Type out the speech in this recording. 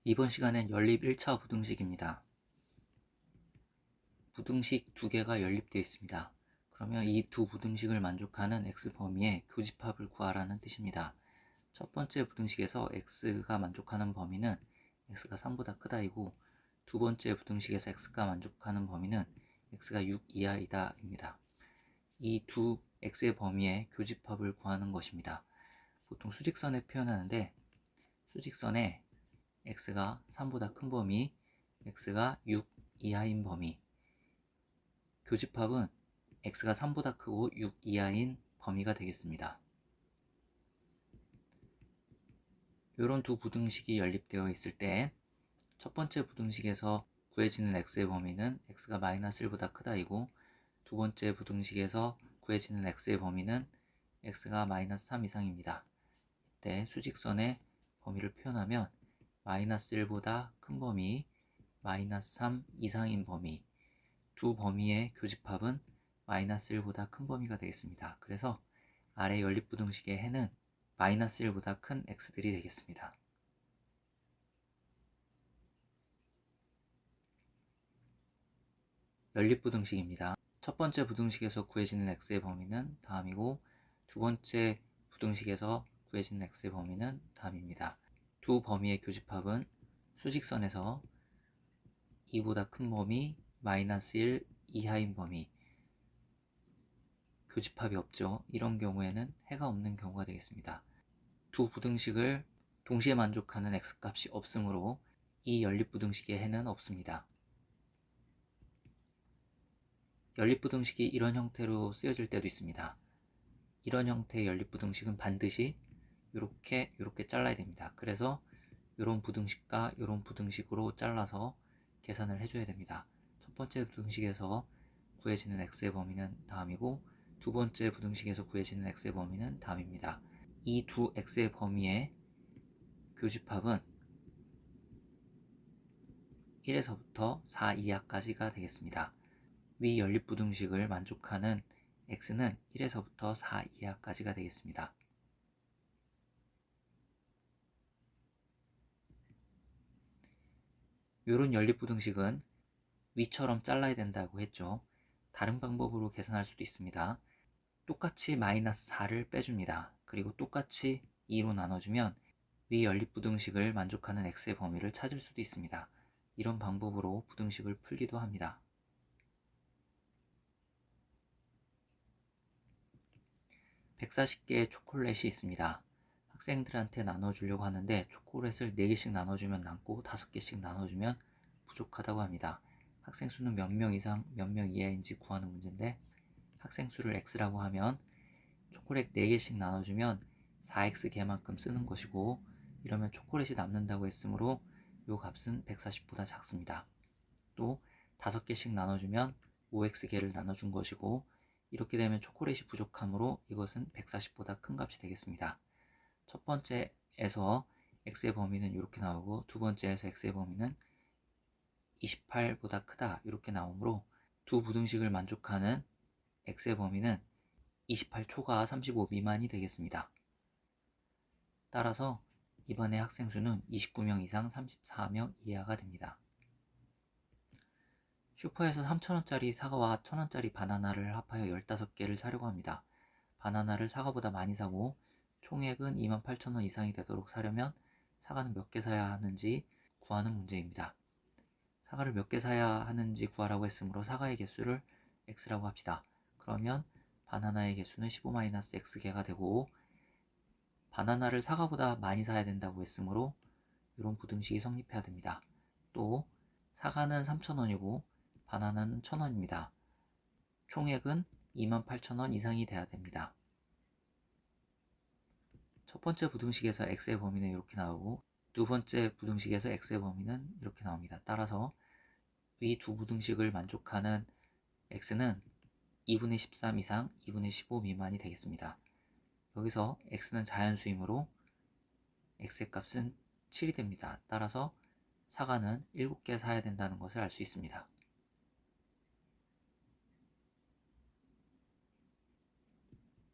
이번 시간엔 연립 1차 부등식입니다. 부등식 두 개가 연립되어 있습니다. 그러면 이 두 부등식을 만족하는 x범위의 교집합을 구하라는 뜻입니다. 첫 번째 부등식에서 x가 만족하는 범위는 x가 3보다 크다이고, 두 번째 부등식에서 x가 만족하는 범위는 x가 6 이하이다 입니다. 이 두 x의 범위의 교집합을 구하는 것입니다. 보통 수직선에 표현하는데, 수직선에 x가 3보다 큰 범위, x가 6 이하인 범위, 교집합은 x가 3보다 크고 6 이하인 범위가 되겠습니다. 이런 두 부등식이 연립되어 있을 때 첫 번째 부등식에서 구해지는 x의 범위는 x가 마이너스 1보다 크다이고, 두 번째 부등식에서 구해지는 x의 범위는 x가 마이너스 3 이상입니다. 이때 수직선의 범위를 표현하면 마이너스 1보다 큰 범위, 마이너스 3 이상인 범위, 두 범위의 교집합은 마이너스 1보다 큰 범위가 되겠습니다. 그래서 아래 연립부등식의 해는 마이너스 1보다 큰 x들이 되겠습니다. 연립부등식입니다. 첫 번째 부등식에서 구해지는 x의 범위는 다음이고, 두 번째 부등식에서 구해지는 x의 범위는 다음입니다. 두 범위의 교집합은 수직선에서 2보다 큰 범위, 마이너스 1 이하인 범위, 교집합이 없죠. 이런 경우에는 해가 없는 경우가 되겠습니다. 두 부등식을 동시에 만족하는 x값이 없으므로 이 연립부등식의 해는 없습니다. 연립부등식이 이런 형태로 쓰여질 때도 있습니다. 이런 형태의 연립부등식은 반드시 이렇게 잘라야 됩니다. 그래서 이런 부등식과 이런 부등식으로 잘라서 계산을 해줘야 됩니다. 첫 번째 부등식에서 구해지는 x의 범위는 다음이고, 두 번째 부등식에서 구해지는 x의 범위는 다음입니다. 이 두 x의 범위의 교집합은 1에서부터 4 이하까지가 되겠습니다. 위 연립부등식을 만족하는 x는 1에서부터 4 이하까지가 되겠습니다. 이런 연립부등식은 위처럼 잘라야 된다고 했죠. 다른 방법으로 계산할 수도 있습니다. 똑같이 마이너스 4를 빼줍니다. 그리고 똑같이 2로 나눠주면 위 연립부등식을 만족하는 x의 범위를 찾을 수도 있습니다. 이런 방법으로 부등식을 풀기도 합니다. (140개의) 초콜릿이 있습니다. 학생들한테 나눠주려고 하는데 초콜릿을 4개씩 나눠주면 남고 5개씩 나눠주면 부족하다고 합니다. 학생 수는 몇 명 이상 몇 명 이하인지 구하는 문제인데, 학생 수를 x라고 하면 초콜릿 4개씩 나눠주면 4x개만큼 쓰는 것이고, 이러면 초콜릿이 남는다고 했으므로 이 값은 140보다 작습니다. 또 5개씩 나눠주면 5x개를 나눠준 것이고, 이렇게 되면 초콜릿이 부족하므로 이것은 140보다 큰 값이 되겠습니다. 첫 번째에서 x의 범위는 이렇게 나오고, 두 번째에서 x의 범위는 28보다 크다 이렇게 나오므로 두 부등식을 만족하는 x의 범위는 28 초과 35 미만이 되겠습니다. 따라서 이번에 학생 수는 29명 이상 34명 이하가 됩니다. 슈퍼에서 3,000원짜리 사과와 1,000원짜리 바나나를 합하여 15개를 사려고 합니다. 바나나를 사과보다 많이 사고 총액은 28,000원 이상이 되도록 사려면 사과는 몇 개 사야 하는지 구하는 문제입니다. 사과를 몇 개 사야 하는지 구하라고 했으므로 사과의 개수를 x라고 합시다. 그러면 바나나의 개수는 15-x개가 되고, 바나나를 사과보다 많이 사야 된다고 했으므로 이런 부등식이 성립해야 됩니다. 또 사과는 3,000원이고 바나나는 1,000원입니다. 총액은 28,000원 이상이 돼야 됩니다. 첫 번째 부등식에서 x의 범위는 이렇게 나오고, 두 번째 부등식에서 x의 범위는 이렇게 나옵니다. 따라서 위 두 부등식을 만족하는 x는 2분의 13 이상 2분의 15 미만이 되겠습니다. 여기서 x는 자연수이므로 x의 값은 7이 됩니다. 따라서 사과는 7개 사야 된다는 것을 알 수 있습니다.